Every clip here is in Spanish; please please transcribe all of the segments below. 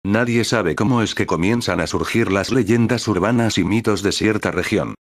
Nadie sabe cómo es que comienzan a surgir las leyendas urbanas y mitos de cierta región.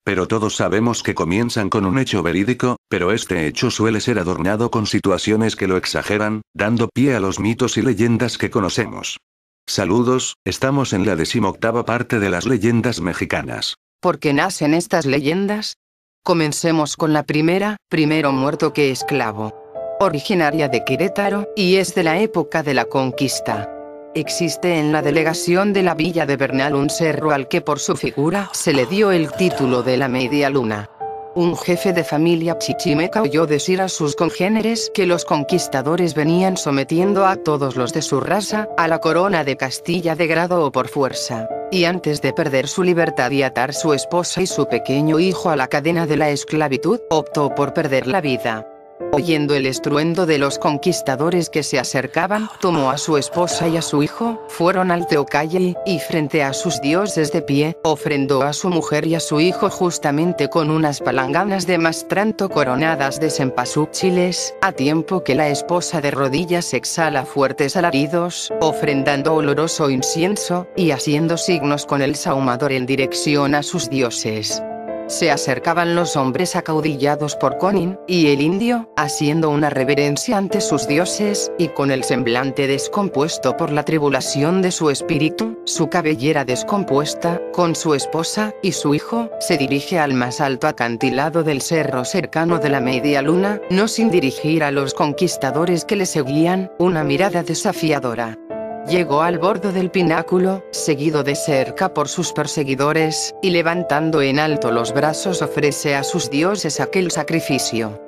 Pero todos sabemos que comienzan con un hecho verídico, pero este hecho suele ser adornado con situaciones que lo exageran, dando pie a los mitos y leyendas que conocemos. Saludos, estamos en la 18ª parte de las leyendas mexicanas. ¿Por qué nacen estas leyendas? Comencemos con la primera, primero muerto que esclavo. Originaria de Querétaro, y es de la época de la conquista. Existe en la delegación de la Villa de Bernal un cerro al que por su figura se le dio el título de la Media Luna. Un jefe de familia chichimeca oyó decir a sus congéneres que los conquistadores venían sometiendo a todos los de su raza a la corona de Castilla de grado o por fuerza, y antes de perder su libertad y atar su esposa y su pequeño hijo a la cadena de la esclavitud, optó por perder la vida. Oyendo el estruendo de los conquistadores que se acercaban, tomó a su esposa y a su hijo, fueron al Teocalle, y frente a sus dioses de pie, ofrendó a su mujer y a su hijo justamente con unas palanganas de mastranto coronadas de cempasúchiles, a tiempo que la esposa de rodillas exhala fuertes alaridos, ofrendando oloroso incienso, y haciendo signos con el sahumador en dirección a sus dioses. Se acercaban los hombres acaudillados por Conin, y el indio, haciendo una reverencia ante sus dioses, y con el semblante descompuesto por la tribulación de su espíritu, su cabellera descompuesta, con su esposa y su hijo, se dirige al más alto acantilado del cerro cercano de la Media Luna, no sin dirigir a los conquistadores que le seguían, una mirada desafiadora. Llegó al borde del pináculo, seguido de cerca por sus perseguidores, y levantando en alto los brazos ofrece a sus dioses aquel sacrificio.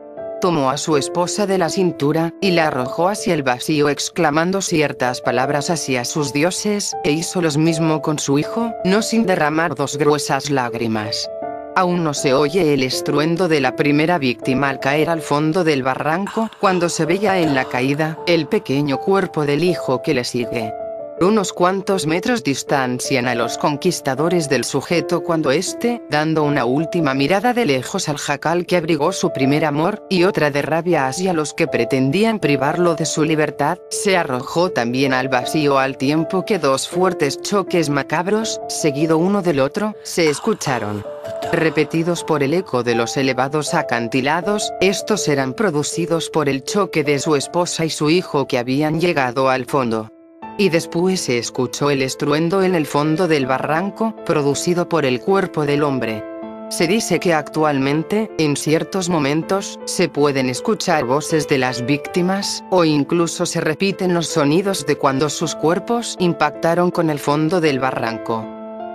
Tomó a su esposa de la cintura, y la arrojó hacia el vacío exclamando ciertas palabras hacia sus dioses, e hizo lo mismo con su hijo, no sin derramar dos gruesas lágrimas. Aún no se oye el estruendo de la primera víctima al caer al fondo del barranco, cuando se veía en la caída, el pequeño cuerpo del hijo que le sigue. Unos cuantos metros distancian a los conquistadores del sujeto cuando éste, dando una última mirada de lejos al jacal que abrigó su primer amor, y otra de rabia hacia los que pretendían privarlo de su libertad, se arrojó también al vacío al tiempo que dos fuertes choques macabros, seguido uno del otro, se escucharon. Repetidos por el eco de los elevados acantilados, estos eran producidos por el choque de su esposa y su hijo que habían llegado al fondo. Y después se escuchó el estruendo en el fondo del barranco, producido por el cuerpo del hombre. Se dice que actualmente, en ciertos momentos, se pueden escuchar voces de las víctimas, o incluso se repiten los sonidos de cuando sus cuerpos impactaron con el fondo del barranco.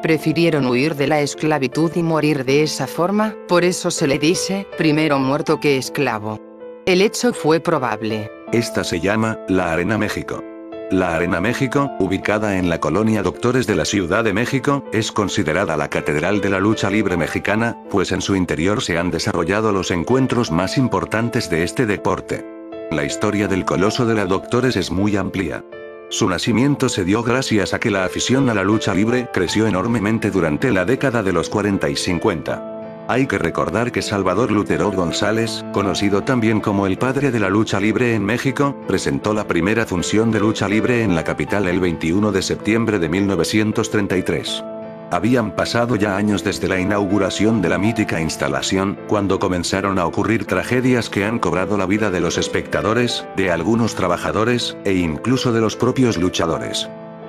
Prefirieron huir de la esclavitud y morir de esa forma, por eso se le dice, primero muerto que esclavo. El hecho fue probable. Esta se llama, la Arena México. La Arena México, ubicada en la colonia Doctores de la Ciudad de México, es considerada la catedral de la lucha libre mexicana, pues en su interior se han desarrollado los encuentros más importantes de este deporte. La historia del Coloso de la Doctores es muy amplia. Su nacimiento se dio gracias a que la afición a la lucha libre creció enormemente durante la década de los 40 y 50. Hay que recordar que Salvador Lutero González, conocido también como el padre de la lucha libre en México, presentó la primera función de lucha libre en la capital el 21 de septiembre de 1933. Habían pasado ya años desde la inauguración de la mítica instalación, cuando comenzaron a ocurrir tragedias que han cobrado la vida de los espectadores, de algunos trabajadores, e incluso de los propios luchadores.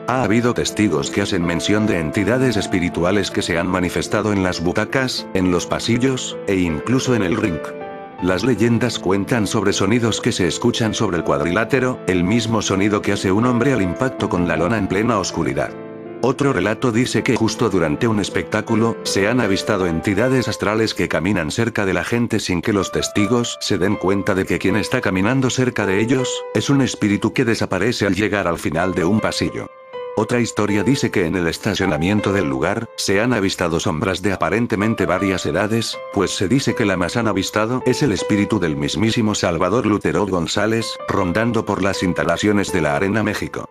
Ha habido testigos que hacen mención de entidades espirituales que se han manifestado en las butacas, en los pasillos, e incluso en el ring. Las leyendas cuentan sobre sonidos que se escuchan sobre el cuadrilátero, el mismo sonido que hace un hombre al impacto con la lona en plena oscuridad. Otro relato dice que justo durante un espectáculo, se han avistado entidades astrales que caminan cerca de la gente sin que los testigos se den cuenta de que quien está caminando cerca de ellos, es un espíritu que desaparece al llegar al final de un pasillo. Otra historia dice que en el estacionamiento del lugar, se han avistado sombras de aparentemente varias edades, pues se dice que la más han avistado es el espíritu del mismísimo Salvador Lutero González, rondando por las instalaciones de la Arena México.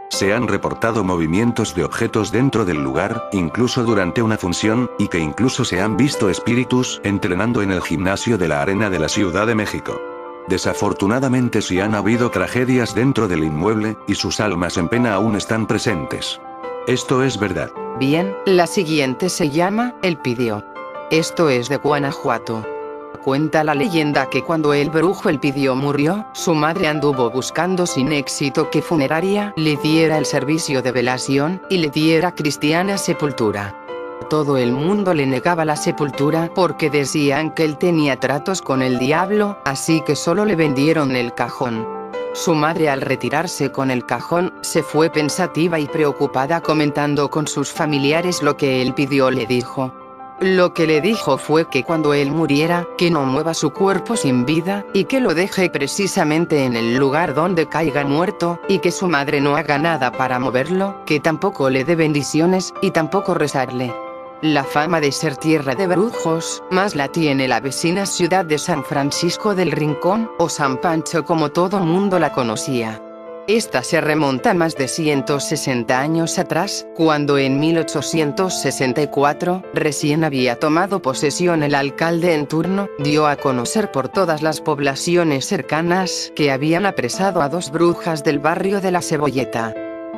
Se han reportado movimientos de objetos dentro del lugar, incluso durante una función, y que incluso se han visto espíritus entrenando en el gimnasio de la Arena de la Ciudad de México. Desafortunadamente sí han habido tragedias dentro del inmueble, y sus almas en pena aún están presentes. Esto es verdad. Bien, la siguiente se llama El Pidió. Esto es de Guanajuato. Cuenta la leyenda que cuando el brujo Elpidio murió, su madre anduvo buscando sin éxito que funeraria le diera el servicio de velación, y le diera cristiana sepultura. Todo el mundo le negaba la sepultura porque decían que él tenía tratos con el diablo, así que solo le vendieron el cajón. Su madre, al retirarse con el cajón, se fue pensativa y preocupada, comentando con sus familiares lo que Elpidio le dijo. Lo que le dijo fue que cuando él muriera, que no mueva su cuerpo sin vida, y que lo deje precisamente en el lugar donde caiga muerto, y que su madre no haga nada para moverlo, que tampoco le dé bendiciones, y tampoco rezarle. La fama de ser tierra de brujos, más la tiene la vecina ciudad de San Francisco del Rincón, o San Pancho como todo mundo la conocía. Esta se remonta más de 160 años atrás, cuando en 1864, recién había tomado posesión el alcalde en turno, dio a conocer por todas las poblaciones cercanas que habían apresado a 2 brujas del barrio de la Cebolleta.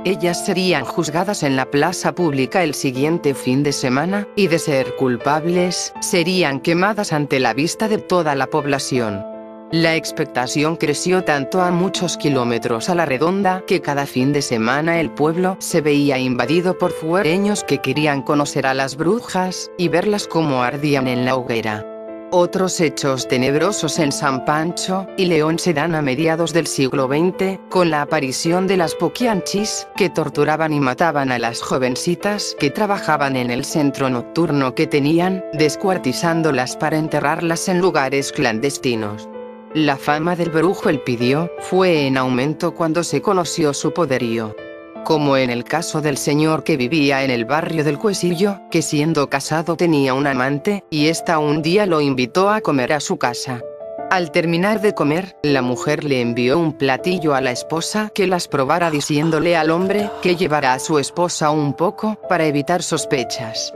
Ellas serían juzgadas en la plaza pública el siguiente fin de semana, y de ser culpables, serían quemadas ante la vista de toda la población. La expectación creció tanto a muchos kilómetros a la redonda que cada fin de semana el pueblo se veía invadido por fuereños que querían conocer a las brujas y verlas cómo ardían en la hoguera. Otros hechos tenebrosos en San Pancho y León se dan a mediados del siglo XX, con la aparición de las poquianchis, que torturaban y mataban a las jovencitas que trabajaban en el centro nocturno que tenían, descuartizándolas para enterrarlas en lugares clandestinos. La fama del brujo Elpidio fue en aumento cuando se conoció su poderío. Como en el caso del señor que vivía en el barrio del Cuesillo, que siendo casado tenía un amante, y ésta un día lo invitó a comer a su casa. Al terminar de comer, la mujer le envió un platillo a la esposa que las probara, diciéndole al hombre que llevara a su esposa un poco, para evitar sospechas.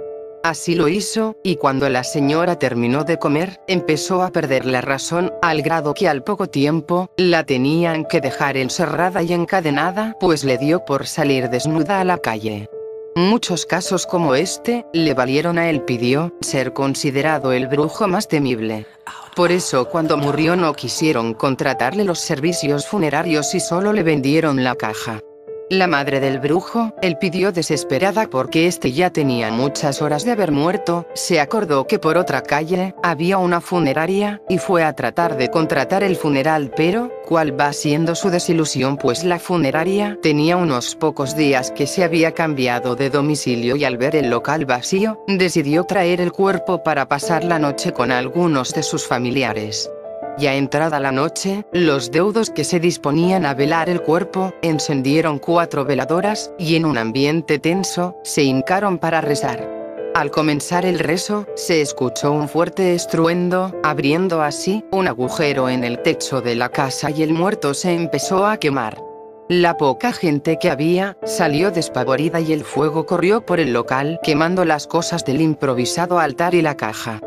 Así lo hizo, y cuando la señora terminó de comer, empezó a perder la razón, al grado que al poco tiempo, la tenían que dejar encerrada y encadenada, pues le dio por salir desnuda a la calle. Muchos casos como este, le valieron a Elpidio ser considerado el brujo más temible. Por eso cuando murió no quisieron contratarle los servicios funerarios y solo le vendieron la caja. La madre del brujo, Elpidio, desesperada porque este ya tenía muchas horas de haber muerto, se acordó que por otra calle había una funeraria, y fue a tratar de contratar el funeral, pero ¿cuál va siendo su desilusión? Pues la funeraria tenía unos pocos días que se había cambiado de domicilio, y al ver el local vacío, decidió traer el cuerpo para pasar la noche con algunos de sus familiares. Ya entrada la noche, los deudos que se disponían a velar el cuerpo, encendieron 4 veladoras, y en un ambiente tenso, se hincaron para rezar. Al comenzar el rezo, se escuchó un fuerte estruendo, abriendo así un agujero en el techo de la casa, y el muerto se empezó a quemar. La poca gente que había, salió despavorida y el fuego corrió por el local, quemando las cosas del improvisado altar y la caja.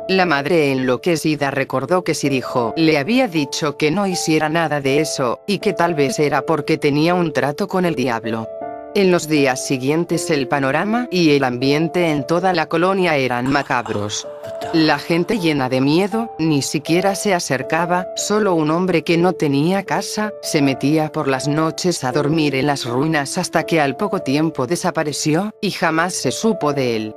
La madre, enloquecida, recordó que su hijo le había dicho que no hiciera nada de eso, y que tal vez era porque tenía un trato con el diablo. En los días siguientes el panorama y el ambiente en toda la colonia eran macabros. La gente, llena de miedo, ni siquiera se acercaba, solo un hombre que no tenía casa, se metía por las noches a dormir en las ruinas hasta que al poco tiempo desapareció, y jamás se supo de él.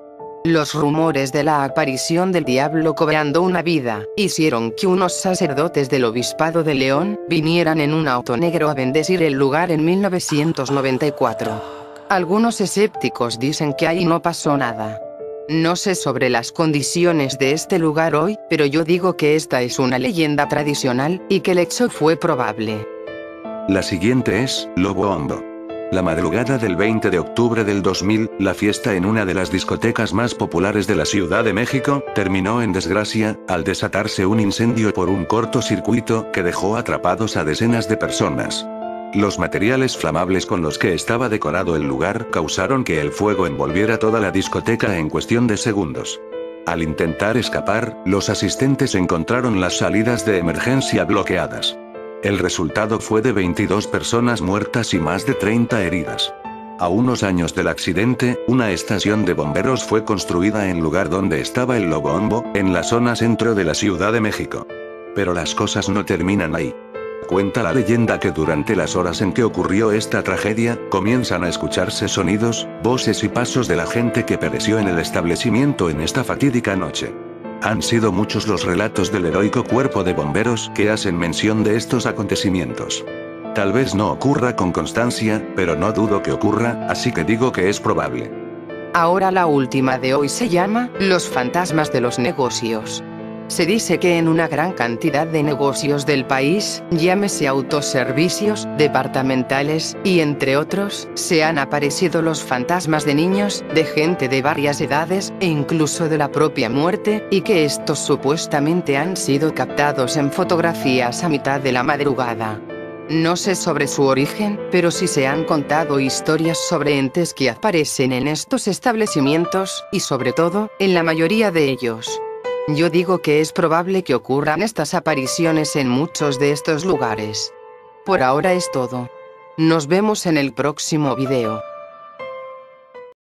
Los rumores de la aparición del diablo cobrando una vida, hicieron que unos sacerdotes del Obispado de León vinieran en un auto negro a bendecir el lugar en 1994. Algunos escépticos dicen que ahí no pasó nada. No sé sobre las condiciones de este lugar hoy, pero yo digo que esta es una leyenda tradicional, y que el hecho fue probable. La siguiente es Lobo Hondo. La madrugada del 20 de octubre del 2000, la fiesta en una de las discotecas más populares de la Ciudad de México, terminó en desgracia, al desatarse un incendio por un cortocircuito que dejó atrapados a decenas de personas. Los materiales flamables con los que estaba decorado el lugar causaron que el fuego envolviera toda la discoteca en cuestión de segundos. Al intentar escapar, los asistentes encontraron las salidas de emergencia bloqueadas. El resultado fue de 22 personas muertas y más de 30 heridas. A unos años del accidente, una estación de bomberos fue construida en lugar donde estaba el Lobombo, en la zona centro de la Ciudad de México. Pero las cosas no terminan ahí. Cuenta la leyenda que durante las horas en que ocurrió esta tragedia, comienzan a escucharse sonidos, voces y pasos de la gente que pereció en el establecimiento en esta fatídica noche. Han sido muchos los relatos del heroico cuerpo de bomberos que hacen mención de estos acontecimientos. Tal vez no ocurra con constancia, pero no dudo que ocurra, así que digo que es probable. Ahora la última de hoy se llama Los fantasmas de los negocios. Se dice que en una gran cantidad de negocios del país, llámese autoservicios, departamentales, y entre otros, se han aparecido los fantasmas de niños, de gente de varias edades, e incluso de la propia muerte, y que estos supuestamente han sido captados en fotografías a mitad de la madrugada. No sé sobre su origen, pero sí se han contado historias sobre entes que aparecen en estos establecimientos, y sobre todo, en la mayoría de ellos. Yo digo que es probable que ocurran estas apariciones en muchos de estos lugares. Por ahora es todo. Nos vemos en el próximo video.